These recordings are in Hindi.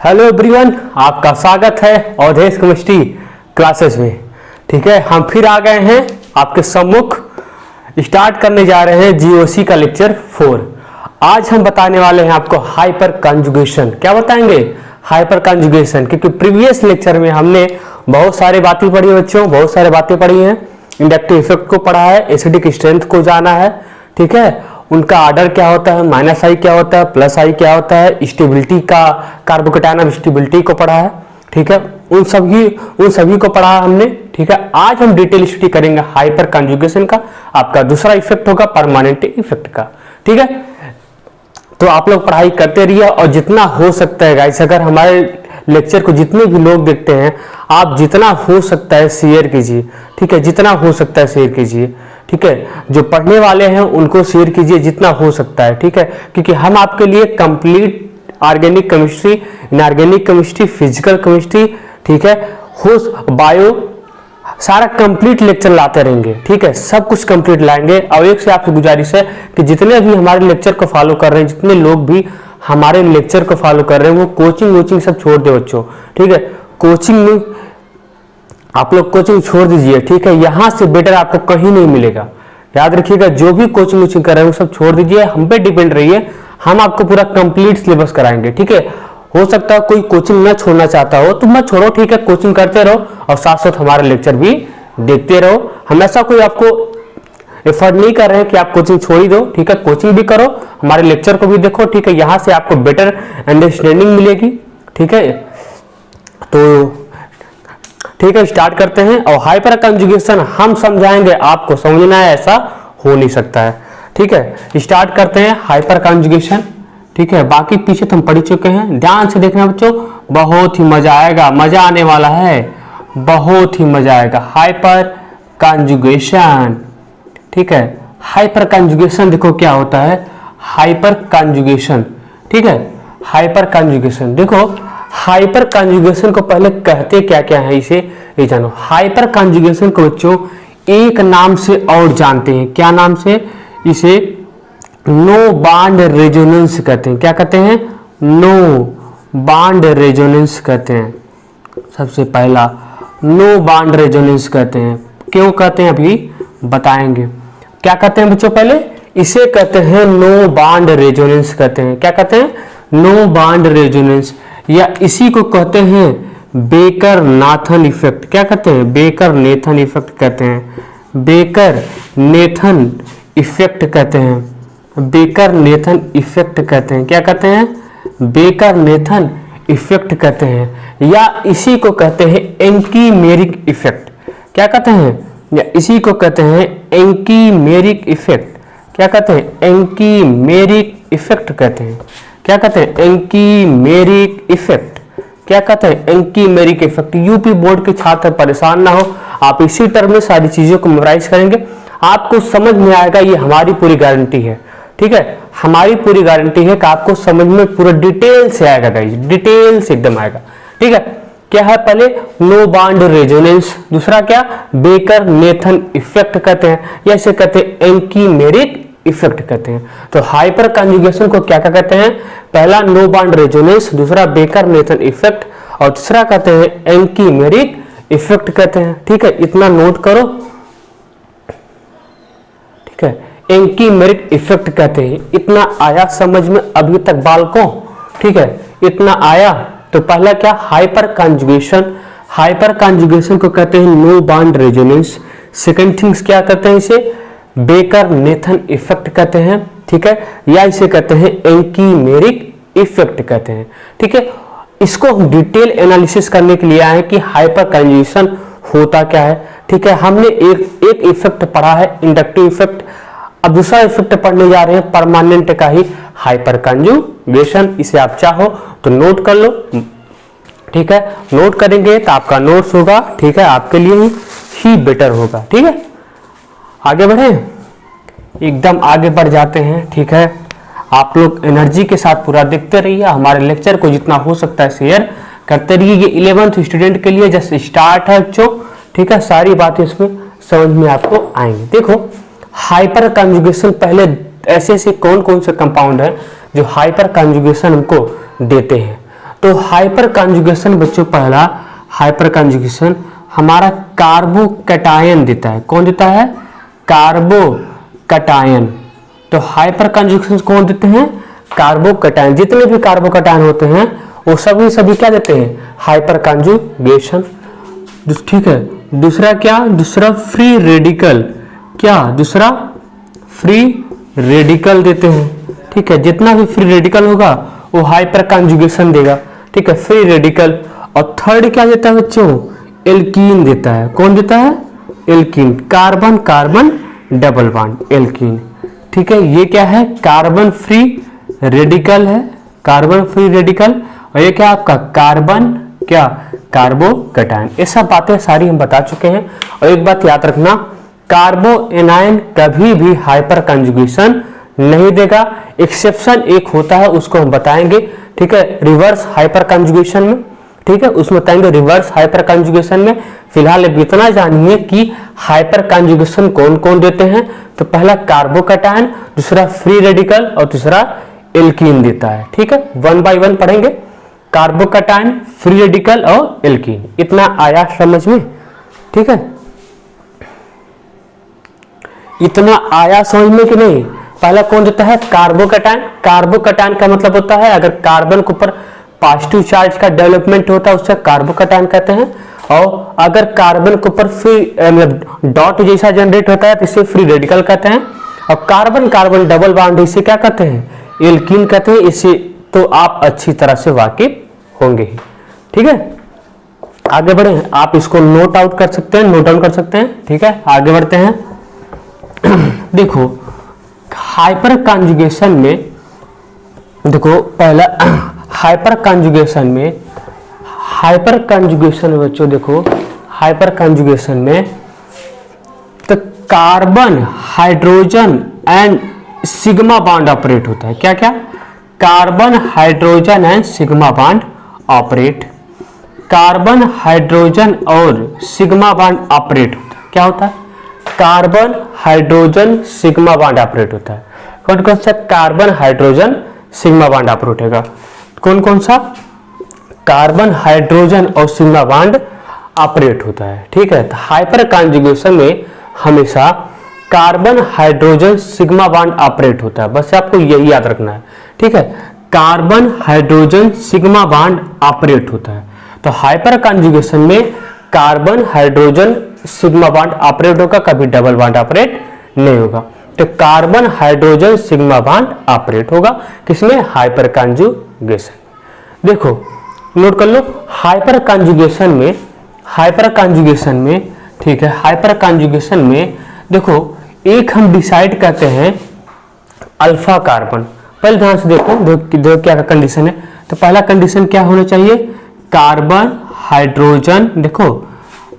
हेलो एवरीवन, आपका स्वागत है अवधेश केमिस्ट्री क्लासेस में। ठीक है, हम फिर आ गए हैं आपके सम्मुख। स्टार्ट करने जा रहे हैं जीओसी का लेक्चर 4। आज हम बताने वाले हैं आपको हाइपर कंजुगेशन। क्या बताएंगे? Hyper conjugation. क्योंकि प्रीवियस लेक्चर में हमने बहुत सारी बातें पढ़ी है बच्चों, बहुत सारी बातें पढ़ी हैं। इंडक्टिव इफेक्ट को पढ़ा है, एसिडिक स्ट्रेंथ को जाना है। ठीक है, उनका ऑर्डर क्या होता है, माइनस आई क्या होता है, प्लस आई क्या होता है, स्टेबिलिटी का, कार्बोकेटायन स्टेबिलिटी को पढ़ा है। ठीक है, उन सभी को पढ़ा है हमने। ठीक है, आज हम डिटेल स्टडी करेंगे हाइपर कंजुगेशन का। आपका दूसरा इफेक्ट होगा परमानेंट इफेक्ट का। ठीक है, तो आप लोग पढ़ाई करते रहिए और जितना हो सकता है गाइस, अगर हमारे लेक्चर को जितने भी लोग देखते हैं, आप जितना हो सकता है शेयर कीजिए। ठीक है, जितना हो सकता है शेयर कीजिए। ठीक है, जो पढ़ने वाले हैं उनको शेयर कीजिए जितना हो सकता है। ठीक है, क्योंकि हम आपके लिए complete organic chemistry, inorganic chemistry, physical chemistry, ठीक है, बायो, सारा कंप्लीट लेक्चर लाते रहेंगे। ठीक है, सब कुछ कंप्लीट लाएंगे। और एक से आपसे गुजारिश है कि जितने भी हमारे लेक्चर को फॉलो कर रहे हैं, जितने लोग भी हमारे लेक्चर को फॉलो कर रहे हैं, वो कोचिंग सब छोड़ दे बच्चों। ठीक है, कोचिंग में आप लोग कोचिंग छोड़ दीजिए। ठीक है, यहां से बेटर आपको कहीं नहीं मिलेगा। याद रखिएगा, जो भी कोचिंग कर रहे हैं वो सब छोड़ दीजिए, हम पे डिपेंड रहिए। हम आपको पूरा कंप्लीट सिलेबस कराएंगे। ठीक है, हो सकता है कोई कोचिंग न छोड़ना चाहता हो तो मत छोड़ो। ठीक है, कोचिंग करते रहो और साथ साथ हमारे लेक्चर भी देखते रहो। हमेशा कोई आपको एफर्ट नहीं कर रहे हैं कि आप कोचिंग छोड़ ही दो। ठीक है, कोचिंग भी करो, हमारे लेक्चर को भी देखो। ठीक है, यहां से आपको बेटर अंडरस्टैंडिंग मिलेगी। ठीक है, तो ठीक है, स्टार्ट करते हैं। और हाइपर कंजुगेशन हम समझाएंगे, आपको समझना है ऐसा हो नहीं सकता है। ठीक है, स्टार्ट करते हैं हाइपर कंजुगेशन। ठीक है, बाकी पीछे तो हम पढ़ चुके हैं, ध्यान से देखना बच्चों, बहुत ही मजा आएगा, मजा आने वाला है, बहुत ही मजा आएगा। Hyper conjugation. ठीक है, हाइपर कंजुगेशन देखो क्या होता है, हाइपर कंजुगेशन। ठीक है, हाइपर कंजुगेशन देखो, हाइपर कंजुगेशन को पहले कहते क्या क्या है इसे ये जानो। हाइपर कंजुगेशन को बच्चों एक नाम से और जानते हैं। क्या नाम से? इसे नो बॉन्ड रेजोनेंस कहते हैं। क्या कहते हैं? नो बॉन्ड रेजोनेंस कहते हैं। सबसे पहला नो बॉन्ड रेजोनेंस कहते हैं। क्यों कहते हैं अभी बताएंगे। क्या कहते हैं बच्चों? पहले इसे कहते हैं नो बॉन्ड रेजोनेंस कहते हैं। क्या कहते हैं? नो बॉन्ड रेजोनेंस, या इसी को कहते हैं बेकर नाथन इफेक्ट। क्या कहते हैं? बेकर नेथन इफेक्ट कहते हैं। बेकर नेथन इफेक्ट कहते हैं। बेकर नेथन इफेक्ट कहते हैं। क्या कहते हैं? बेकर नेथन इफेक्ट कहते हैं। या इसी को कहते हैं एंकीमेरिक इफेक्ट। क्या कहते हैं? या इसी को कहते हैं एंकीमेरिक इफेक्ट। क्या कहते हैं? एंकीमेरिक इफेक्ट कहते हैं। क्या कहते हैं? एंकीमेरिक इफेक्ट। क्या कहते हैं? एंकीमेरिक इफेक्ट। यूपी बोर्ड के छात्र परेशान ना हो, आप इसी टर्म में सारी चीजों को मेमोराइज करेंगे, आपको समझ में आएगा। ये हमारी पूरी गारंटी है। ठीक है, हमारी पूरी गारंटी है कि आपको समझ में पूरा डिटेल से आएगा गाइस, डिटेल से एकदम आएगा। ठीक है, क्या है? पहले नो बॉन्ड रेजोनेंस, दूसरा क्या? बेकर नेथन इफेक्ट कहते हैं, या इसे कहते हैं एंकीमेरिक इफेक्ट कहते हैं। तो हाइपर कंजुगेशन को क्या क्या कहते हैं? पहला नो बॉन्ड रेजोनेंस, दूसरा बेकर नेथन इफेक्ट, और तीसरा कहते हैं एंकीमेरिक इफेक्ट कहते हैं। ठीक है, इतना नोट करो। ठीक है, एंकीमेरिक इफेक्ट कहते हैं। इतना आया समझ में अभी तक बालकों? ठीक है, इतना आया। तो पहला क्या? Hyper conjugation. हाइपर कंजुगेशन को कहते हैं no bond resonance. Second things क्या कहते हैं? इसे बेकर नेथन इफेक्ट कहते हैं। ठीक है, या इसे कहते हैं एंकीमेरिक इफेक्ट कहते हैं। ठीक है, इसको हम डिटेल एनालिसिस करने के लिए आए हैं कि हाइपर कंजुगेशन होता क्या है। ठीक है, हमने एक इफेक्ट पढ़ा है, इंडक्टिव इफेक्ट। अब दूसरा इफेक्ट पढ़ने जा रहे हैं परमानेंट का ही, हाइपर कंजुगेशन। इसे आप चाहो तो नोट कर लो। ठीक है, नोट करेंगे तो आपका नोट्स होगा। ठीक है, आपके लिए ही बेटर होगा। ठीक है, आगे बढ़े, एकदम आगे बढ़ जाते हैं। ठीक है, आप लोग एनर्जी के साथ पूरा देखते रहिए, हमारे लेक्चर को जितना हो सकता है शेयर करते रहिए। ये 11th स्टूडेंट के लिए जस्ट स्टार्ट है बच्चों। ठीक है, सारी बातें इसमें समझ में आपको आएंगी। देखो, हाइपर कंजुगेशन, पहले ऐसे ऐसे कौन कौन से कंपाउंड है जो हाइपर कंजुगेशन हमको देते हैं। तो हाइपर कॉन्जुगेशन बच्चों, पहला हाइपर कॉन्जुगेशन हमारा कार्बोकैटायन देता है। कौन देता है? कार्बोकैटायन। तो हाइपर कॉन्जुगेशन कौन देते हैं? कार्बोकैटायन। जितने भी कार्बोकैटायन होते हैं वो सभी क्या देते हैं? Hyper conjugation. ठीक है। दूसरा क्या? दूसरा फ्री रेडिकल। क्या? दूसरा फ्री रेडिकल देते हैं। ठीक है, जितना भी फ्री रेडिकल होगा वो हाइपर कॉन्जुगेशन देगा। ठीक है, फ्री रेडिकल। और थर्ड क्या देता है बच्चों? एल्कीन देता है। कौन देता है? Alkene. Carbon carbon double bond, alkene. ठीक है, ये क्या है? कार्बन फ्री रेडिकल है, कार्बन फ्री रेडिकल। और ये क्या आपका? कार्बन क्या? कार्बोकैटायन। ये सब बातें सारी हम बता चुके हैं। और एक बात याद रखना, कार्बोएनायन कभी भी हाइपर कॉन्जुगेशन नहीं देगा। एक्सेप्शन एक होता है, उसको हम बताएंगे। ठीक है, रिवर्स हाइपर कॉन्जुगेशन में। ठीक है, उसमें बताएंगे रिवर्स हाइपर कॉन्जुगेशन में। फिलहाल अब इतना जानिए कि हाइपर कॉन्जुगेशन कौन कौन देते हैं। तो पहला कार्बोकैटायन, दूसरा फ्री रेडिकल और तीसरा एल्कीन देता है। ठीक है, 1 बाय 1 पढ़ेंगे। कार्बोकैटायन, फ्री रेडिकल और एल्कीन। इतना आया समझ में? ठीक है, इतना आया समझ में कि नहीं? पहला कौन देता है? कार्बोकैटायन। कार्बोकैटायन का मतलब होता है अगर कार्बन के ऊपर पॉजिटिव चार्ज का डेवलपमेंट होता है उसे कार्बोकैटायन कहते हैं। और अगर कार्बन के ऊपर फ्री मतलब डॉट जैसा जनरेट होता है तो इसे फ्री रेडिकल कहते हैं। और कार्बन कार्बन डबल बॉन्ड इसे क्या कहते हैं? एल्कीन कहते हैं। इसे तो आप अच्छी तरह से वाकिफ होंगे ही। ठीक है, आगे बढ़े। आप इसको नोट आउट कर सकते हैं, नोट डाउन कर सकते हैं। ठीक है, आगे बढ़ते हैं। देखो हाइपर कॉन्जुगेशन में, देखो पहला हाइपर कॉन्जुगेशन में बच्चों देखो हाइपर कॉन्जुगेशन में तो carbon hydrogen and sigma bond operate होता है। क्या क्या? Carbon hydrogen and sigma bond operate. Carbon hydrogen और सिग्मा बॉन्ड ऑपरेट होता है। क्या होता है? Carbon hydrogen sigma bond operate होता है। कौन कौन सा? Carbon hydrogen sigma bond operate होगा। कौन कौन सा? कार्बन हाइड्रोजन और सिग्मा बॉन्ड ऑपरेट होता है। ठीक है, तो हाइपर कॉन्जुगेशन में हमेशा carbon hydrogen sigma bond operate होता है। बस आपको यही याद रखना है। ठीक है, carbon hydrogen sigma bond operate होता है। तो हाइपर कॉन्जुगेशन में carbon hydrogen sigma bond operate होगा, कभी डबल बॉन्ड ऑपरेट नहीं होगा। तो carbon hydrogen sigma bond operate होगा किसमें? Hyper conjugation. देखो नोट कर लो, हाइपर कॉन्जुगेशन में ठीक है, हाइपर कॉन्जुगेशन में देखो एक हम डिसाइड करते हैं अल्फा कार्बन। पहले ध्यान से देखो क्या कंडीशन है। तो पहला कंडीशन क्या होना चाहिए? कार्बन हाइड्रोजन देखो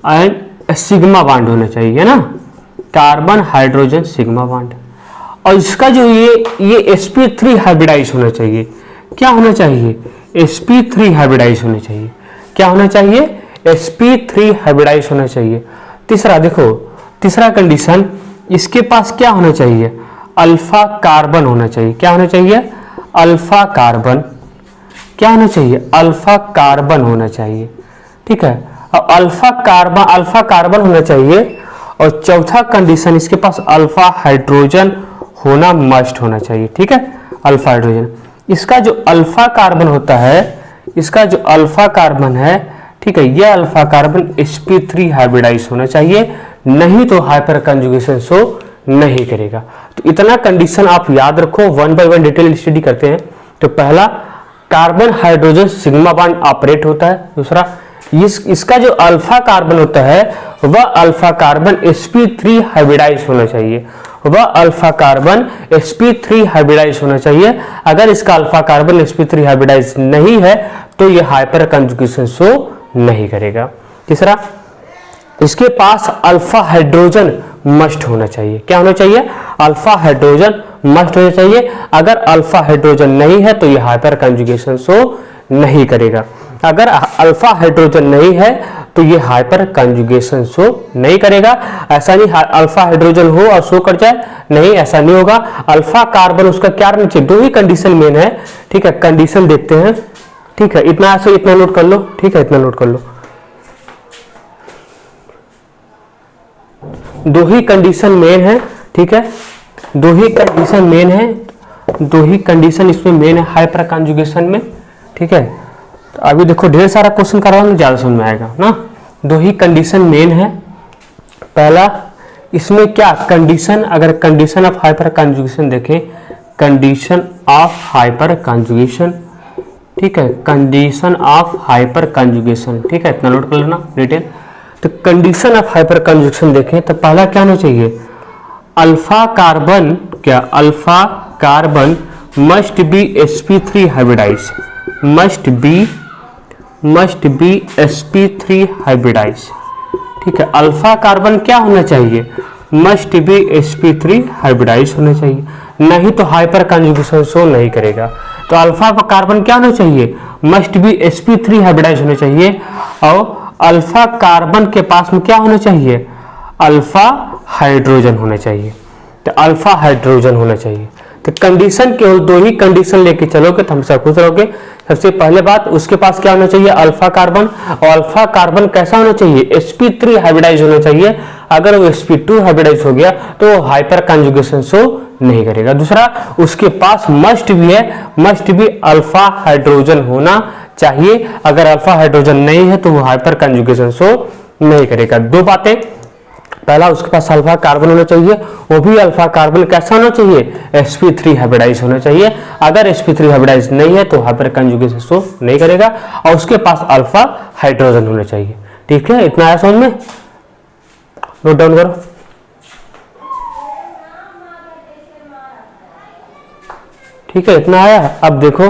एंड सिग्मा बॉन्ड होना चाहिए, है ना? Carbon hydrogen sigma bond. और इसका जो ये sp3 हाइब्रिडाइज होना चाहिए। क्या होना चाहिए? sp3 हाइब्रिडाइज होना चाहिए। क्या होना चाहिए? sp3 हाइब्रिडाइज होना चाहिए। तीसरा देखो, तीसरा कंडीशन इसके पास क्या होना चाहिए? अल्फा कार्बन होना चाहिए। क्या होना चाहिए? Alpha carbon. क्या होना चाहिए? अल्फा कार्बन होना चाहिए। ठीक है, और अल्फा कार्बन होना चाहिए। और चौथा कंडीशन इसके पास अल्फा हाइड्रोजन होना मस्ट होना चाहिए। ठीक है, अल्फा हाइड्रोजन। इसका जो अल्फा कार्बन होता है, इसका जो अल्फा कार्बन है, ठीक है, यह अल्फा कार्बन sp3 हाइब्रिडाइज होना चाहिए, नहीं तो हाइपर कॉन्जुगेशन शो नहीं करेगा। तो इतना कंडीशन आप याद रखो, 1 बाय 1 डिटेल स्टडी करते हैं। तो पहला carbon hydrogen sigma bond operate होता है। दूसरा इसका जो अल्फा कार्बन होता है वह अल्फा कार्बन sp3 हाइब्रिडाइज होना चाहिए। वह अल्फा कार्बन sp3 हाइब्रिडाइज होना चाहिए। अगर इसका अल्फा कार्बन sp3 हाइब्रिडाइज नहीं है तो यह हाइपर कॉन्जुगेशन शो नहीं करेगा। तीसरा, इसके पास अल्फा हाइड्रोजन मस्ट होना चाहिए। क्या होना चाहिए? अल्फा हाइड्रोजन मस्ट होना चाहिए। अगर अल्फा हाइड्रोजन नहीं है तो यह हाइपर कॉन्जुगेशन शो नहीं करेगा। अगर अल्फा हाइड्रोजन नहीं है तो ये हाइपर कॉन्जुगेशन शो नहीं करेगा। ऐसा नहीं अल्फा हाइड्रोजन हो और शो कर जाए, नहीं, ऐसा नहीं होगा। अल्फा कार्बन उसका क्या रहना चाहिए? दो ही कंडीशन मेन है। ठीक है, कंडीशन देखते हैं। ठीक है, इतना ऐसे इतना नोट कर लो, ठीक है, इतना नोट कर लो। दो ही कंडीशन मेन है, ठीक है, दो ही कंडीशन मेन है, दो ही कंडीशन इसमें मेन है हाइपर कंजुगेशन में, ठीक है। तो अभी देखो ढेर सारा क्वेश्चन करवाऊंगा, ज्यादा समझ में आएगा ना। दो ही कंडीशन मेन है। पहला इसमें क्या कंडीशन, अगर कंडीशन ऑफ हाइपर कंजुगेशन देखें, कंडीशन ऑफ हाइपर कंजुगेशन, ठीक है, कंडीशन ऑफ हाइपर कंजुगेशन, ठीक है, इतना नोट कर लेना डिटेल। तो कंडीशन ऑफ हाइपर कंजुगेशन देखें तो पहला क्या होना चाहिए, अल्फा कार्बन, क्या alpha carbon must be sp3 hybridize, must be sp3 hybridize, ठीक है। अल्फा कार्बन क्या होना चाहिए, मस्ट बी sp3 हाइब्रिडाइज होना चाहिए, नहीं तो हाइपर कंजुगेशन शो नहीं करेगा। तो अल्फा कार्बन क्या होना चाहिए, मस्ट बी sp3 हाइब्रिडाइज होना चाहिए। और अल्फा कार्बन के पास में क्या होना चाहिए, अल्फा हाइड्रोजन होना चाहिए। तो अल्फा हाइड्रोजन होना चाहिए। तो कंडीशन केवल दो ही कंडीशन लेके चलोगे तो हमेशा खुश रहोगे। सबसे पहले बात, उसके पास क्या होना चाहिए, अल्फा कार्बन, और अल्फा कार्बन कैसा होना चाहिए, sp3 हाइब्रिडाइज होना चाहिए। अगर वो sp2 हाइब्रिडाइज हो गया तो हाइपर कंजुगेशन शो नहीं करेगा। दूसरा, उसके पास मस्ट भी है, मस्ट भी अल्फा हाइड्रोजन होना चाहिए। अगर अल्फा हाइड्रोजन नहीं है तो वो हाइपर कंजुगेशन शो नहीं करेगा। दो बातें, पहला उसके पास अल्फा कार्बन होना चाहिए, वो भी अल्फा कार्बन कैसा होना चाहिए, sp3 हाइब्रिडाइज होना चाहिए। अगर sp3 हाइब्रिडाइज नहीं है तो हाइपर कंजुगेशन शो नहीं करेगा। और उसके पास अल्फा हाइड्रोजन होना चाहिए, ठीक है। इतना आया समझ में, नोट डाउन करो, ठीक है, इतना आया। अब देखो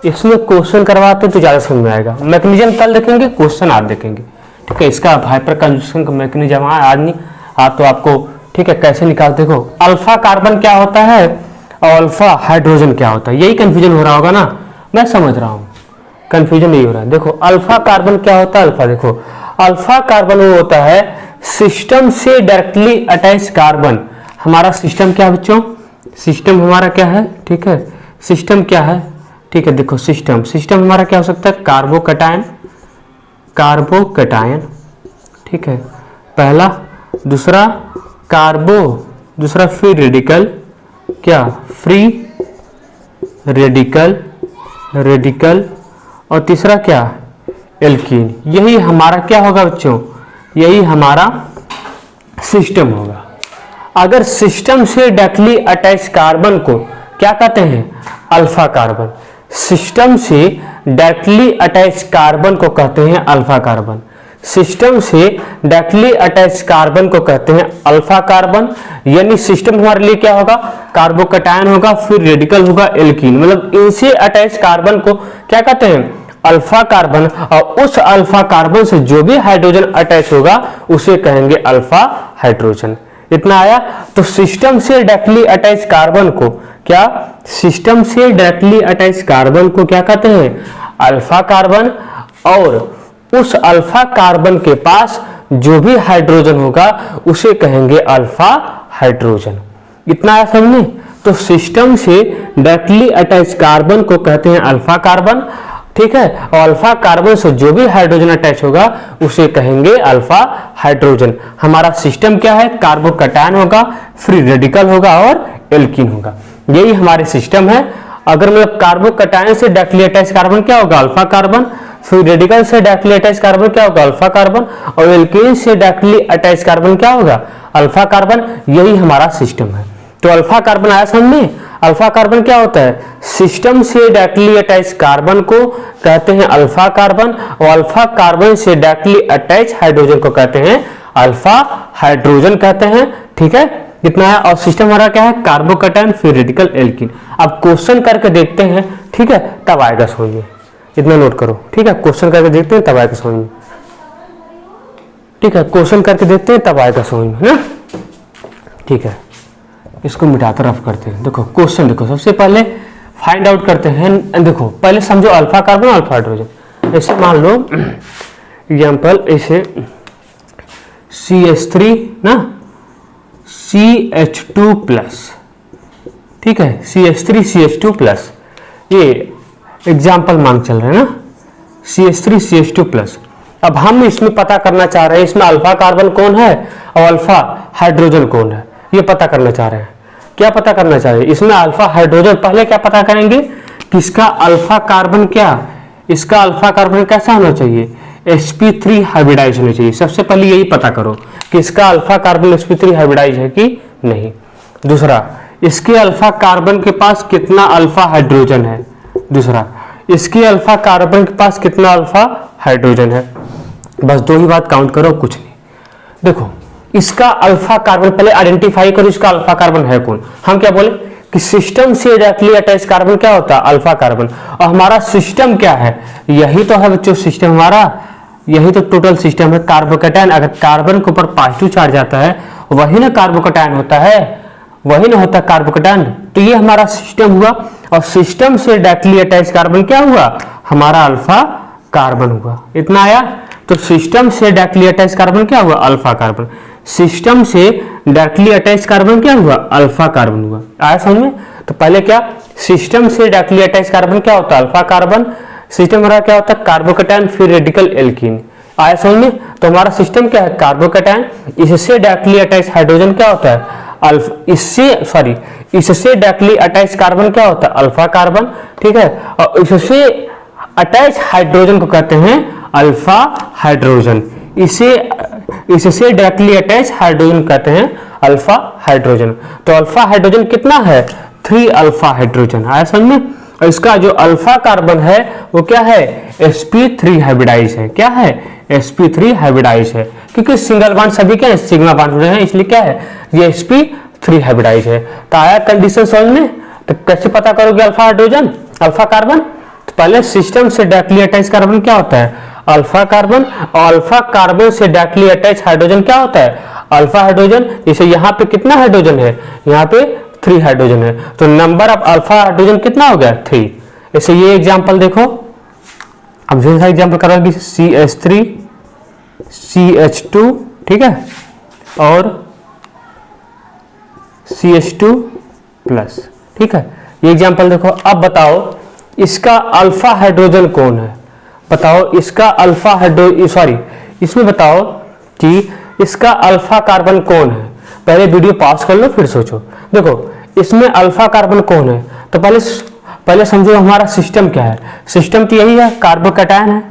इसमें क्वेश्चन करवाते हैं तो ज्यादा समझ में आएगा। मैकेनिज्म कल देखेंगे, क्वेश्चन आज देखेंगे, ठीक है। इसका हाइपर कंजुगेशन का मैकेनिज्म आज नहीं, आज तो आपको, ठीक है, कैसे निकालते। देखो अल्फा कार्बन क्या होता है और अल्फा हाइड्रोजन क्या होता है, यही कंफ्यूजन हो रहा होगा ना, मैं समझ रहा हूँ, कंफ्यूजन यही हो रहा है। देखो अल्फा कार्बन क्या होता है, अल्फा देखो अल्फा कार्बन वो होता है सिस्टम से डायरेक्टली अटैच कार्बन। हमारा सिस्टम क्या है बच्चों, सिस्टम हमारा क्या है, ठीक है, सिस्टम क्या है, ठीक है। देखो सिस्टम हमारा क्या हो सकता है, कार्बोकैटायन, ठीक है, पहला। दूसरा कार्बो, दूसरा फ्री रेडिकल, क्या फ्री रेडिकल, और तीसरा क्या एल्कीन। यही हमारा क्या होगा बच्चों, यही हमारा सिस्टम होगा। अगर सिस्टम से डायरेक्टली अटैच कार्बन को क्या कहते हैं, अल्फा कार्बन। सिस्टम से डायरेक्टली अटैच कार्बन को कहते हैं अल्फा कार्बन। सिस्टम से डायरेक्टली अटैच कार्बन को कहते हैं अल्फा कार्बन। यानी सिस्टम हमारे लिए क्या होगा, कार्बोकैटायन होगा, फिर रेडिकल होगा, एल्कीन। मतलब इनसे अटैच कार्बन को क्या कहते हैं, अल्फा कार्बन। और उस अल्फा कार्बन से जो भी हाइड्रोजन अटैच होगा उसे कहेंगे अल्फा हाइड्रोजन। इतना आया। तो सिस्टम से डायरेक्टली अटैच कार्बन को क्या, सिस्टम से डायरेक्टली अटैच कार्बन को क्या कहते हैं, अल्फा कार्बन। और उस अल्फा कार्बन के पास जो भी हाइड्रोजन होगा उसे कहेंगे अल्फा हाइड्रोजन। इतना आया समझने। तो सिस्टम से डायरेक्टली अटैच कार्बन को कहते हैं अल्फा कार्बन, ठीक है। और अल्फा कार्बन से जो भी हाइड्रोजन अटैच होगा उसे कहेंगे अल्फा हाइड्रोजन। हमारा सिस्टम क्या है, कार्बोकैटायन होगा, फ्री रेडिकल होगा और एल्कीन होगा। यही हमारे सिस्टम है। अगर मतलब कार्बोकैटायन से डायरेक्टली अटैच कार्बन क्या होगा, अल्फा कार्बन। फ्री रेडिकल से डायरेक्टली अटैच कार्बन क्या होगा, अल्फा कार्बन। और एल्कीन से डायरेक्टली अटैच कार्बन क्या होगा, अल्फा कार्बन। यही हमारा सिस्टम है। तो अल्फा कार्बन आया समझ। अल्फा कार्बन क्या होता है, सिस्टम से डायरेक्टली अटैच कार्बन को कहते हैं अल्फा कार्बन। और अल्फा कार्बन से डायरेक्टली अटैच हाइड्रोजन को कहते हैं अल्फा हाइड्रोजन कहते हैं, ठीक है। इतना है। और सिस्टम हमारा क्या है, कार्बोकैटायन, फिर रेडिकल, एल्कीन। अब क्वेश्चन करके देखते हैं, ठीक है, तब आएगा समझ में। इतना नोट करो, ठीक है। क्वेश्चन करके देखते हैं तब आएगा समझ में, ठीक है। क्वेश्चन करके देखते हैं तब आएगा समझ में, है ना, ठीक है। इसको मिटाकर रफ करते हैं। देखो क्वेश्चन देखो, सबसे पहले फाइंड आउट करते हैं। देखो पहले समझो अल्फा कार्बन, अल्फा हाइड्रोजन। ऐसे मान लो एग्जांपल, ऐसे CH3 ना, CH2 प्लस, ठीक है, CH3 CH2 प्लस। ये एग्जाम्पल मांग चल रहे हैं ना, CH3 CH2 प्लस। अब हम इसमें पता करना चाह रहे हैं इसमें अल्फा कार्बन कौन है और अल्फा हाइड्रोजन कौन है, ये पता करना चाह रहे हैं। क्या पता करना चाह रहे हैं इसमें अल्फा हाइड्रोजन, पहले क्या पता करेंगे कि इसका अल्फा कार्बन क्या, इसका अल्फा कार्बन कैसा होना चाहिए, sp3 हाइब्रिडाइज होना चाहिए। सबसे पहले यही पता करो कि इसका अल्फा कार्बन sp3 हाइब्रिडाइज है कि नहीं। दूसरा, इसके अल्फा कार्बन के पास कितना अल्फा हाइड्रोजन है। दूसरा, इसके अल्फा कार्बन के पास कितना अल्फा हाइड्रोजन है। बस दो ही बात काउंट करो, कुछ नहीं। देखो इसका अल्फा कार्बन, पहले आइडेंटिफाई करो इसका अल्फा कार्बन है कौन। हम क्या बोले कि सिस्टम से डायरेक्टली अटैच कार्बन क्या होता है, अल्फा कार्बन। और हमारा सिस्टम क्या है, यही तो है बच्चों सिस्टम हमारा, यही तो टोटल सिस्टम है। कार्बोकैटायन, अगर कार्बन के ऊपर पॉजिटिव चार्ज आता है वही ना कार्बोकैटायन होता है, वही ना होता है कार्बोकैटायन। तो ये हमारा सिस्टम हुआ, और सिस्टम से डायरेक्टली अटैच कार्बन क्या हुआ, हमारा अल्फा कार्बन हुआ। इतना आया। तो सिस्टम से डायरेक्टली अटैच कार्बन क्या हुआ, अल्फा कार्बन। सिस्टम से डायरेक्टली अटैच कार्बन क्या हुआ, अल्फा कार्बन हुआ। आया समझ में। तो पहले क्या, सिस्टम से डायरेक्टली अटैच कार्बन क्या होता है, अल्फा कार्बन। सिस्टम हमारा क्या होता है, कार्बोकैटायन, फिर रेडिकल एल्कीन। आया समझ में। तो हमारा सिस्टम क्या है, कार्बोकैटायन। इससे डायरेक्टली अटैच हाइड्रोजन क्या होता है, इससे डायरेक्टली अटैच कार्बन क्या होता है, अल्फा कार्बन। ठीक है। और इससे अटैच हाइड्रोजन को कहते हैं अल्फा हाइड्रोजन। इससे डायरेक्टली अटैच हाइड्रोजन कहते हैं अल्फा हाइड्रोजन। तो अल्फा हाइड्रोजन कितना है, 3 अल्फा हाइड्रोजन। आया समझ में। और इसका जो अल्फा कार्बन है वो क्या है, sp3 हाइब्रिडाइज है। क्या है, sp3 हाइब्रिडाइज है, क्योंकि सिंगल बॉन्ड सभी क्या है, सिग्मा बॉन्ड है, इसलिए क्या है, ये sp3 हाइब्रिडाइज है। तो आया कंडीशन समझ में। तो कैसे पता करोगे अल्फा हाइड्रोजन, अल्फा कार्बन। तो पहले सिस्टम से डायरेक्टली अटैच कार्बन क्या होता है, अल्फा कार्बन। और अल्फा कार्बन से डायरेक्टली अटैच हाइड्रोजन क्या होता है, अल्फा हाइड्रोजन। जैसे यहाँ पे कितना हाइड्रोजन है, यहाँ पे 3 हाइड्रोजन है। तो नंबर ऑफ अल्फा हाइड्रोजन कितना हो गया, 3। जैसे ये एग्जांपल देखो, अब जैसा एग्जांपल करोगे CH3 CH2, ठीक है, और CH2 प्लस। ठीक है, ये एग्जांपल देखो। अब बताओ इसका अल्फा हाइड्रोजन कौन है, बताओ इसका अल्फा हाइड्रो इसमें बताओ कि इसका अल्फा कार्बन कौन है। पहले वीडियो पॉज कर लो फिर सोचो। देखो इसमें अल्फा कार्बन कौन है, तो पहले समझो हमारा सिस्टम क्या है। सिस्टम तो यही है, कार्बोकैटायन है।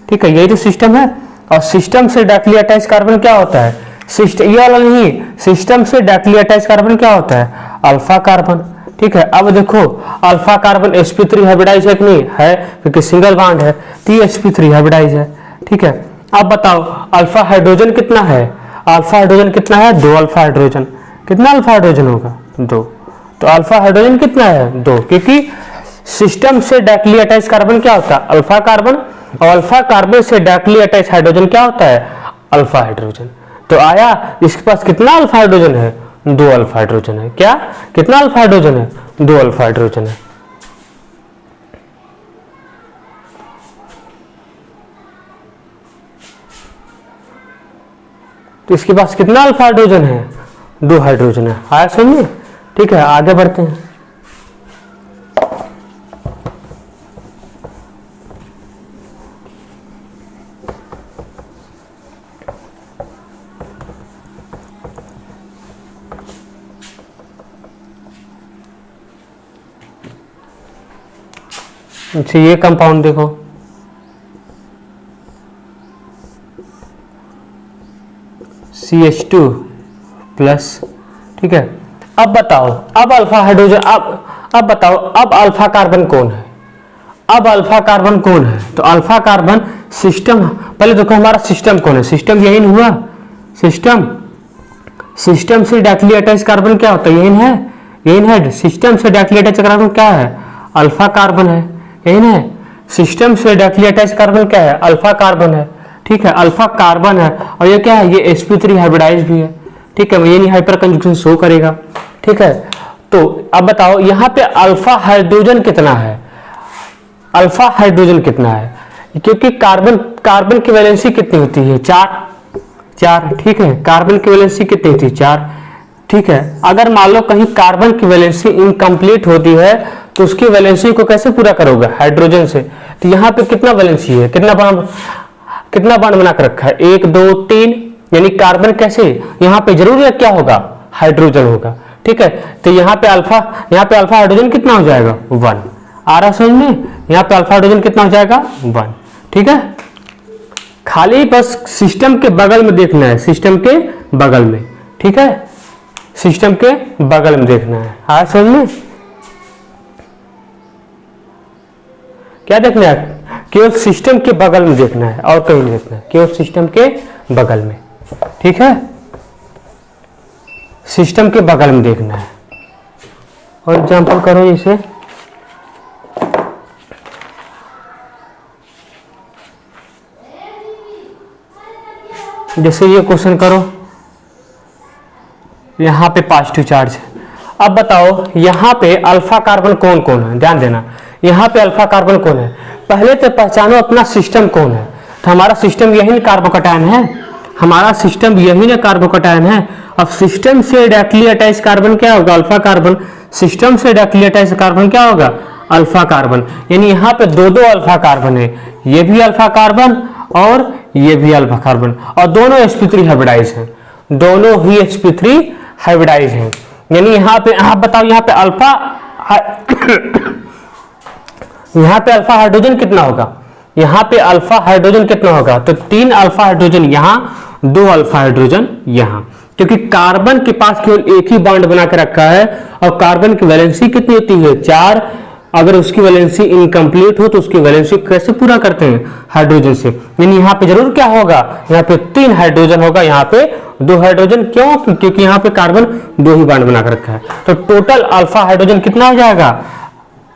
ठीक है, यही तो सिस्टम है। और सिस्टम से डायरेक्टली अटैच कार्बन क्या होता है, सिस्टम, ये वाला नहीं, सिस्टम से डायरेक्टली अटैच कार्बन क्या होता है, अल्फा कार्बन। ठीक है। अब देखो अल्फा कार्बन sp3 हाइब्रिडाइज है कि नहीं है, क्योंकि सिंगल बॉन्ड है, तो sp3 हाइब्रिडाइज है। ठीक है। अब बताओ अल्फा हाइड्रोजन कितना है, अल्फा हाइड्रोजन कितना है, 2 अल्फा हाइड्रोजन। कितना अल्फा हाइड्रोजन होगा, 2। तो अल्फा हाइड्रोजन कितना है, 2, क्योंकि सिस्टम से डायरेक्टली अटैच कार्बन क्या होता है, अल्फा कार्बन। और अल्फा कार्बन से डायरेक्टली अटैच हाइड्रोजन क्या होता है, अल्फा हाइड्रोजन। तो आया इसके पास कितना अल्फा हाइड्रोजन है, 2 अल्फा हाइड्रोजन है। क्या, कितना अल्फा हाइड्रोजन है, 2 अल्फा हाइड्रोजन है। तो इसके पास कितना अल्फा हाइड्रोजन है, 2 हाइड्रोजन है। आया समझिए। ठीक है, आगे बढ़ते हैं। अच्छा, ये कंपाउंड देखो, CH2 प्लस। ठीक है। अब बताओ, अब अल्फा हाइड्रोजन, अब बताओ अब अल्फा कार्बन कौन है, अब अल्फा कार्बन कौन है। तो अल्फा कार्बन सिस्टम, पहले देखो हमारा सिस्टम कौन है, सिस्टम यही नहीं हुआ, सिस्टम से डायरेक्टली अटैच कार्बन क्या होता है, यही है। सिस्टम से डायरेक्टली अटैच कार्बन क्या है, अल्फा कार्बन है, यही है। सिस्टम से डायरेक्टली अटैच कार्बन क्या है, अल्फा कार्बन है। ठीक है, अल्फा कार्बन है। और ये क्या है, ये sp3 हाइब्रिडाइज भी है। ठीक है, ये नहीं हाइपर कंजुगेशन शो करेगा। ठीक है। तो अब बताओ यहाँ पे अल्फा हाइड्रोजन कितना है, अल्फा हाइड्रोजन कितना है, क्योंकि कार्बन की वैलेंसी कितनी होती है, 4। ठीक है, कार्बन की वैलेंसी कितनी होती है, 4। ठीक है। अगर मान लो कहीं कार्बन की वैलेंसी इनकम्प्लीट होती है तो उसकी वैलेंसी को कैसे पूरा करोगे? हाइड्रोजन से। तो यहाँ पे कितना वैलेंसी है, कितना बॉन्ड बना कर रखा है? 1 2 3, यानी कार्बन कैसे, यहाँ पे जरूर क्या होगा? हाइड्रोजन होगा। ठीक है, तो यहाँ पे अल्फा हाइड्रोजन कितना हो जाएगा? 1। आ रहा समझ में? यहाँ पे अल्फा हाइड्रोजन कितना हो जाएगा? 1। ठीक है, खाली बस सिस्टम के बगल में देखना है, सिस्टम के बगल में। ठीक है, सिस्टम के बगल में देखना है। आ समझ में? क्या देखना है? केवल सिस्टम के बगल में देखना है और कहीं नहीं देखना है, केवल सिस्टम के बगल में। ठीक है, सिस्टम के बगल में देखना है। और एग्जांपल करो इसे, जैसे ये क्वेश्चन करो, यहां पे पॉजिटिव चार्ज है। अब बताओ यहाँ पे अल्फा कार्बन कौन कौन है? ध्यान देना, यहाँ पे अल्फा कार्बन कौन है? पहले तो पहचानो अपना सिस्टम कौन है। तो हमारा सिस्टम यही कार्बोकैटायन है, हमारा सिस्टम यही ना कार्बोकैटायन है। अब सिस्टम से डायरेक्टली अटैच कार्बन क्या होगा? Alpha carbon. सिस्टम से डायरेक्टली अटैच कार्बन क्या होगा? Alpha carbon. यानी यहाँ पे दो अल्फा कार्बन है, ये भी अल्फा कार्बन और ये भी अल्फा कार्बन, और दोनों sp3 हाइब्रिडाइज हैं, दोनों ही sp3 हाइब्रिडाइज हैं। यानी यहाँ पे आप बताओ, यहाँ पे यहाँ पे अल्फा हाइड्रोजन कितना होगा? यहाँ पे अल्फा हाइड्रोजन कितना होगा? तो 3 अल्फा हाइड्रोजन यहाँ, 2 अल्फा हाइड्रोजन यहाँ, क्योंकि कार्बन के पास केवल एक ही बॉन्ड बना के रखा है और कार्बन की वैलेंसी कितनी होती है? 4। अगर उसकी वैलेंसी इनकम्प्लीट हो तो उसकी वैलेंसी कैसे पूरा करते हैं? हाइड्रोजन से। यानी यहाँ पे जरूर क्या होगा? यहाँ पे 3 हाइड्रोजन होगा, यहाँ पे 2 हाइड्रोजन। क्यों? क्योंकि यहाँ पे कार्बन 2 ही बॉन्ड बना कर रखा है। तो टोटल अल्फा हाइड्रोजन कितना हो जाएगा?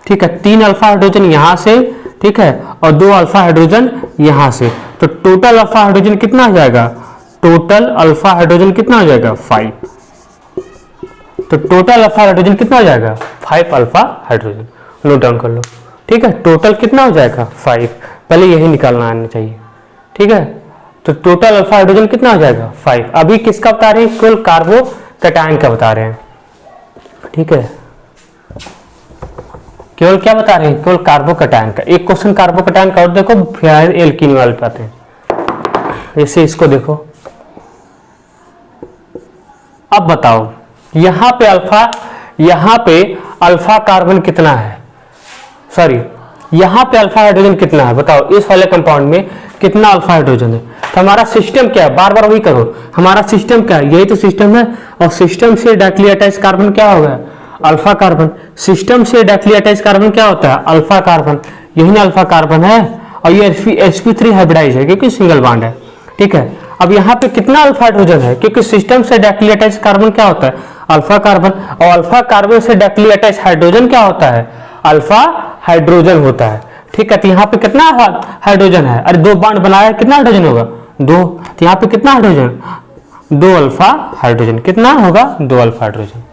ठीक है, 3 अल्फा हाइड्रोजन यहाँ से, ठीक है, और 2 अल्फा हाइड्रोजन यहाँ से। तो टोटल अल्फा हाइड्रोजन कितना हो जाएगा? टोटल अल्फा हाइड्रोजन कितना हो जाएगा? 5। तो टोटल अल्फा हाइड्रोजन कितना हो जाएगा? 5 अल्फा हाइड्रोजन। नोट डाउन कर लो। ठीक है, टोटल कितना हो जाएगा? 5। पहले यही निकालना आना चाहिए। ठीक है, तो टोटल अल्फा हाइड्रोजन कितना हो जाएगा? 5। अभी किसका बता रहे हैं? केवल कार्बोकैटायन का बता रहे हैं। ठीक है, केवल क्या बता रहे हैं? केवल कार्बोकैटायन का। एक क्वेश्चन कार्बोकैटायन का और देखो, फिर एल्कीन वाले पाते हैं। जैसे इसको देखो, अब बताओ यहाँ पे अल्फा कार्बन कितना है? सॉरी, यहाँ पे अल्फा हाइड्रोजन कितना है? बताओ, इस वाले कंपाउंड में कितना अल्फा हाइड्रोजन है? तो हमारा सिस्टम क्या है? बार बार वही करो, हमारा सिस्टम क्या है? यही तो सिस्टम है। और सिस्टम से डायरेक्टली अटैच कार्बन क्या होगा? Alpha carbon. सिस्टम से डायरेक्टली अटैच कार्बन क्या होता है? Alpha carbon. यही ना अल्फा कार्बन है, और ये sp3 हाइब्रिडाइज है क्योंकि सिंगल बॉन्ड है। ठीक है, अब यहाँ पे कितना अल्फा हाइड्रोजन है? क्योंकि सिस्टम से डायरेक्टली अटैच कार्बन क्या होता है? Alpha carbon. और अल्फा कार्बन से डायरेक्टली अटैच हाइड्रोजन क्या होता है? अल्फा हाइड्रोजन होता है। ठीक है, तो यहाँ पे कितना हाइड्रोजन है? अरे 2 बॉन्ड बनाया, कितना हाइड्रोजन होगा? 2। तो यहाँ पे कितना हाइड्रोजन? 2 alpha hydrogen. कितना होगा? 2 अल्फा हाइड्रोजन।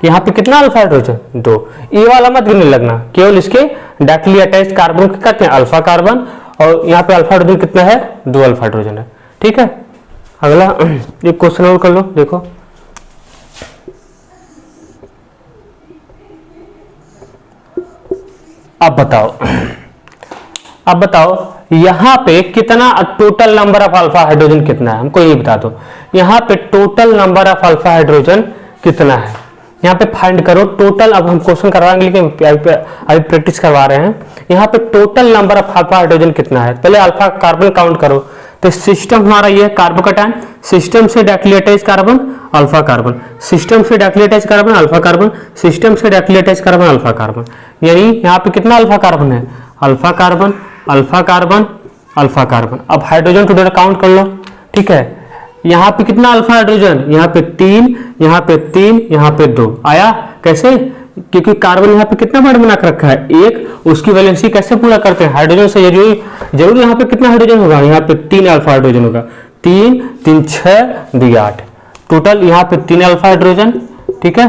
यहाँ पे कितना अल्फा हाइड्रोजन? 2। ये वाला मत गिनने लगना, केवल इसके डायरेक्टली अटैच कार्बन को कहते हैं अल्फा कार्बन, और यहाँ पे अल्फा हाइड्रोजन कितना है? 2 अल्फा हाइड्रोजन है। ठीक है, अगला एक क्वेश्चन और कर लो। देखो, अब बताओ यहाँ पे कितना total number of alpha hydrogen कितना है? हमको ये बता दो, यहाँ पे total number of alpha hydrogen कितना है? यहाँ पे फाइंड करो टोटल। अब हम क्वेश्चन करवाएंगे, लेकिन अभी प्रैक्टिस करवा रहे हैं। यहाँ पे total number of alpha hydrogen कितना है? पहले अल्फा कार्बन काउंट करो। तो सिस्टम हमारा ये कार्बोकैटायन, सिस्टम से directly attach carbon alpha carbon, system से directly attach carbon alpha carbon, system से directly attach carbon alpha carbon. यानी यहाँ पे कितना अल्फा कार्बन है? Alpha carbon, alpha carbon, alpha carbon. अब हाइड्रोजन टोटल काउंट कर लो। ठीक है, यहाँ पे कितना अल्फा हाइड्रोजन? यहाँ पे 3, यहाँ पे 3, यहाँ पे 2 आया। कैसे? क्योंकि कार्बन यहाँ पे कितना बॉन्ड बना कर रखा है? 1। उसकी वैलेंसी कैसे पूरा करते हैं? हाइड्रोजन से। जरूर यहाँ पे कितना हाइड्रोजन होगा? यहाँ पे 3 अल्फा हाइड्रोजन होगा। 3 3 6 2 8, टोटल यहाँ पे 3 अल्फा हाइड्रोजन। ठीक है,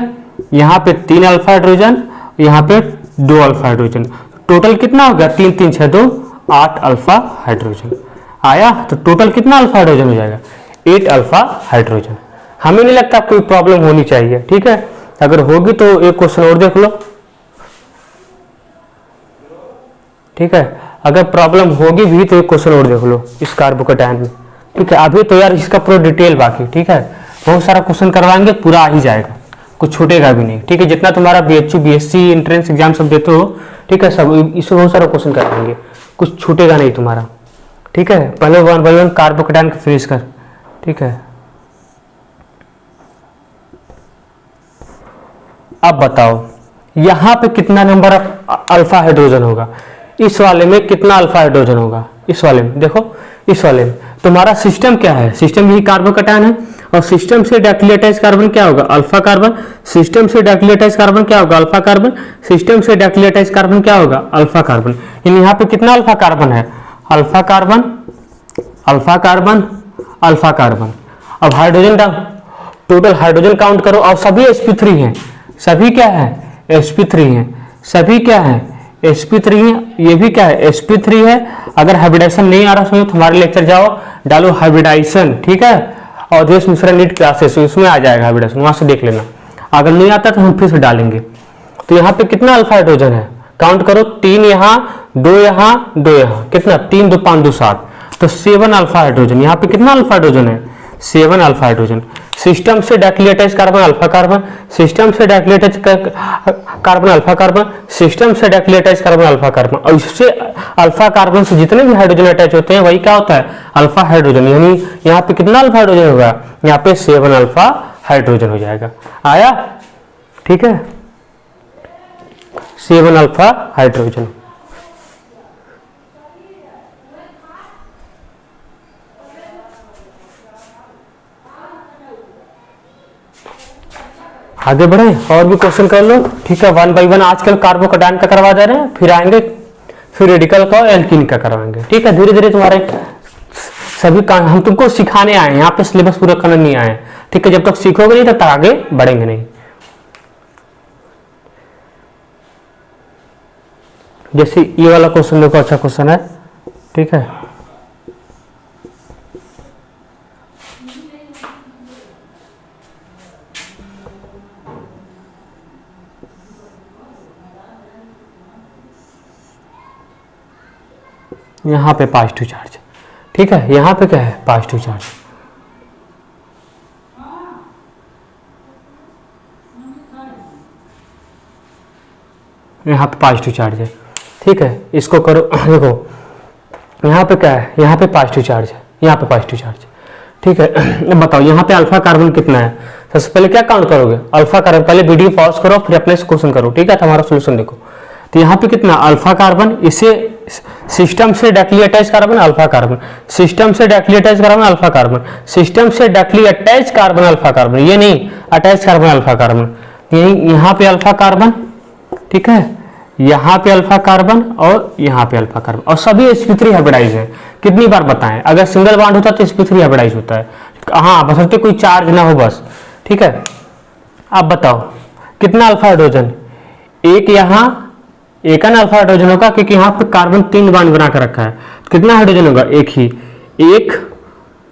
यहाँ पे 3 अल्फा हाइड्रोजन, यहाँ पे 2 अल्फा हाइड्रोजन। टोटल कितना होगा? 3 3 6 2 8 अल्फा हाइड्रोजन आया। तो टोटल कितना अल्फा हाइड्रोजन हो जाएगा? 8 अल्फा हाइड्रोजन। हमें नहीं लगता कोई प्रॉब्लम होनी चाहिए। ठीक है, अगर होगी तो एक क्वेश्चन और देख लो। ठीक है। अगर प्रॉब्लम होगी भी तो एक क्वेश्चन और देख लो इस कार्बोकेटायन में, ठीक है। अभी तो यार इसका पूरा डिटेल बाकी, ठीक है, बहुत सारा क्वेश्चन करवाएंगे, पूरा आ ही जाएगा, कुछ छूटेगा भी नहीं, ठीक है। जितना तुम्हारा BHU BSc एंट्रेंस एग्जाम सब देते हो, ठीक है, सब इसमें बहुत सारा क्वेश्चन करवाएंगे, कुछ छूटेगा नहीं तुम्हारा, ठीक है। पहले 1 by 1 कार्बोकेटायन को फिनिश कर, ठीक है। अब बताओ यहाँ पे कितना नंबर ऑफ अल्फा हाइड्रोजन होगा, इस वाले में कितना अल्फा हाइड्रोजन होगा, इस वाले में देखो, इस वाले में तुम्हारा सिस्टम क्या है, सिस्टम यही कार्बोकेटायन है, और सिस्टम से डायरेक्टली अटैच कार्बन क्या होगा, अल्फा कार्बन। सिस्टम से डायरेक्टली अटैच कार्बन क्या होगा, अल्फा कार्बन। सिस्टम से डायरेक्टली अटैच कार्बन क्या होगा, अल्फा कार्बन। यानी यहाँ पे कितना अल्फा कार्बन है, alpha carbon, alpha carbon, alpha carbon. अब हाइड्रोजन का टोटल हाइड्रोजन काउंट करो, और सभी sp3 हैं, सभी क्या है, sp3 हैं, सभी क्या है, sp3 हैं, ये भी क्या है, sp3 है। अगर हाइब्रिडाइजेशन नहीं आ रहा समझो, तुम्हारे लेक्चर जाओ, डालो हाइब्रिडाइजेशन, ठीक है, और देश मिश्रा नीट क्लासेस, उसमें आ जाएगा हाइब्रिडाइजेशन, वहां से देख लेना। अगर नहीं आता तो हम फिर से डालेंगे। तो यहाँ पे कितना अल्फा हाइड्रोजन है, काउंट करो, 3 यहाँ, 2 यहाँ, 2 यहाँ, कितना, 3 2 5 2 7, तो 7 अल्फा हाइड्रोजन। यहाँ पे कितना अल्फा हाइड्रोजन है, 7 अल्फा हाइड्रोजन। सिस्टम से directly attach carbon alpha carbon, system से directly attach carbon alpha carbon, system से directly attach carbon alpha carbon. और इससे अल्फा कार्बन से जितने भी हाइड्रोजन अटैच होते हैं वही क्या होता है, अल्फा हाइड्रोजन। यानी यहाँ पे कितना अल्फा हाइड्रोजन होगा, यहाँ पे 7 अल्फा हाइड्रोजन हो जाएगा। आया, ठीक है, 7 अल्फा हाइड्रोजन। आगे बढ़े और भी क्वेश्चन कर लो, ठीक है। 1 by 1 आजकल कार्बोकेटायन का करवा दे रहे हैं, फिर आएंगे फिर रेडिकल का और एल्कीन का करवाएंगे, ठीक है। धीरे धीरे तुम्हारे सभी काम हम तुमको सिखाने आए हैं, यहाँ पे सिलेबस पूरा करने नहीं आए, ठीक है। जब तक सीखोगे नहीं तब तक आगे बढ़ेंगे नहीं। जैसे ये वाला क्वेश्चन देखो, अच्छा क्वेश्चन है, ठीक है। यहाँ पे पॉजिटिव चार्ज, ठीक है, यहाँ पे क्या है, पॉजिटिव चार्ज। यहाँ पे पॉजिटिव चार्ज है, ठीक है। इसको करो, देखो यहाँ पे क्या है, यहाँ पे पॉजिटिव चार्ज है, यहाँ पे पॉजिटिव चार्ज है, ठीक है। अब बताओ यहाँ पे अल्फा कार्बन कितना है, सबसे पहले क्या काउंट करोगे, अल्फा कार्बन। पहले वीडियो पॉज करो फिर अपने से क्वेश्चन करो, ठीक है, तुम्हारा सोल्यूशन देखो। तो यहाँ पे कितना अल्फा कार्बन, इसे सिस्टम से directly attach carbon alpha carbon, system से directly attach carbon alpha carbon, system से directly attach carbon alpha carbon, ये नहीं अटैच कार्बन अल्फा कार्बन। यही यहाँ पे अल्फा कार्बन, ठीक है, यहाँ पे अल्फा कार्बन और यहाँ पे अल्फा कार्बन, और सभी sp3 हाइब्रिडाइज है। कितनी बार बताएं, अगर सिंगल बॉन्ड होता तो sp3 हाइब्रिडाइज होता है, हाँ, बशर्ते कोई चार्ज ना हो बस, ठीक है। अब बताओ कितना अल्फा हाइड्रोजन, एक यहाँ एक अल्फा हाइड्रोजन होगा, क्योंकि यहाँ पे कार्बन 3 बॉन्ड बना कर रखा है। तो कितना हाइड्रोजन होगा, एक ही, 1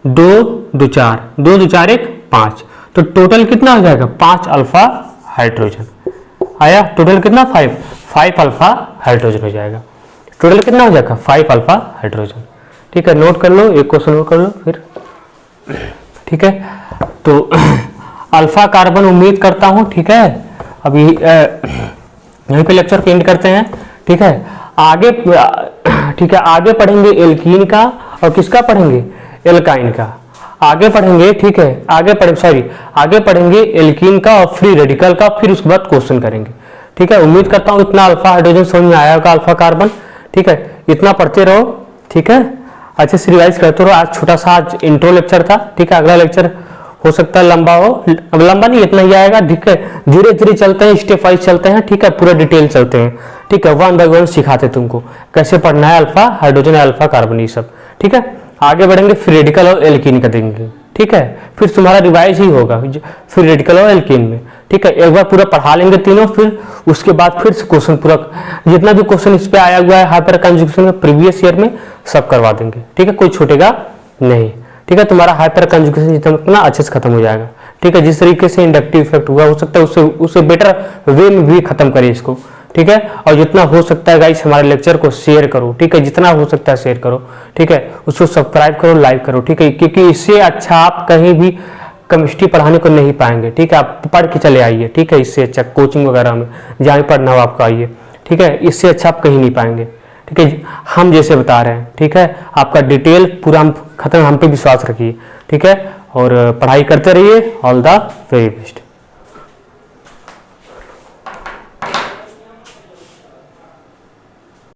2 2 4, 2 2 4 1 5, तो टोटल कितना हो जाएगा, 5 अल्फा हाइड्रोजन आया। टोटल कितना, 5 अल्फा हाइड्रोजन हो जाएगा। टोटल कितना हो जाएगा, 5 अल्फा हाइड्रोजन, ठीक है। नोट कर लो, एक क्वेश्चन और कर लो फिर, ठीक है। तो अल्फा कार्बन उम्मीद करता हूं, ठीक है। अभी यहीं पे लेक्चर को एंड करते हैं, ठीक है। आगे, ठीक है, आगे पढ़ेंगे एल्कीन का और किसका पढ़ेंगे, एल्काइन का आगे पढ़ेंगे, ठीक है। आगे पढ़ेंगे एल्कीन का और फ्री रेडिकल का, फिर उसके बाद क्वेश्चन करेंगे, ठीक है। उम्मीद करता हूं इतना अल्फा हाइड्रोजन समझ में आया होगा, अल्फा कार्बन, ठीक है। इतना पढ़ते रहो, ठीक है, अच्छे से रिवाइज करते रहो। आज छोटा सा आज इंट्रो लेक्चर था, ठीक है। अगला लेक्चर हो सकता है लंबा हो, अब लंबा नहीं, इतना ही आएगा, ठीक है। धीरे धीरे चलते हैं, स्टेप वाइज चलते हैं, ठीक है, पूरा डिटेल चलते हैं, ठीक है। 1 by 1 सिखाते तुमको कैसे पढ़ना है, अल्फा हाइड्रोजन, अल्फा कार्बन, ये सब, ठीक है। आगे बढ़ेंगे, फिर रेडिकल और एल्कीन का देंगे, ठीक है। फिर तुम्हारा रिवाइज ही होगा फिर रेडिकल और एल्कीन में, ठीक है। एक बार पूरा पढ़ा लेंगे तीनों, फिर उसके बाद फिर से क्वेश्चन पूरा जितना भी क्वेश्चन इस पे आया हुआ है हाइपर कंजुगेशन में प्रीवियस ईयर में सब करवा देंगे, ठीक है। कोई छूटेगा नहीं, ठीक है। तुम्हारा हाइपर कंजुगेशन जितना अच्छे से खत्म हो जाएगा, ठीक है। जिस तरीके से इंडक्टिव इफेक्ट हुआ, हो सकता है उससे बेटर वे में भी खत्म करें इसको, ठीक है। और जितना हो सकता है गाइस हमारे लेक्चर को शेयर करो, ठीक है, जितना हो सकता है शेयर करो, ठीक है। उसको सब्सक्राइब करो, लाइक करो, ठीक है, क्योंकि इससे अच्छा आप कहीं भी केमिस्ट्री पढ़ाने को नहीं पाएंगे, ठीक है। आप पढ़ के चले आइए, ठीक है, इससे अच्छा कोचिंग वगैरह में जहाँ भी पढ़ना हो आपको आइए, ठीक है, इससे अच्छा आप कहीं नहीं पाएंगे, ठीक है। हम जैसे बता रहे हैं, ठीक है, आपका डिटेल पूरा खत्म, हम पे विश्वास रखिए, ठीक है, और पढ़ाई करते रहिए। All the very best.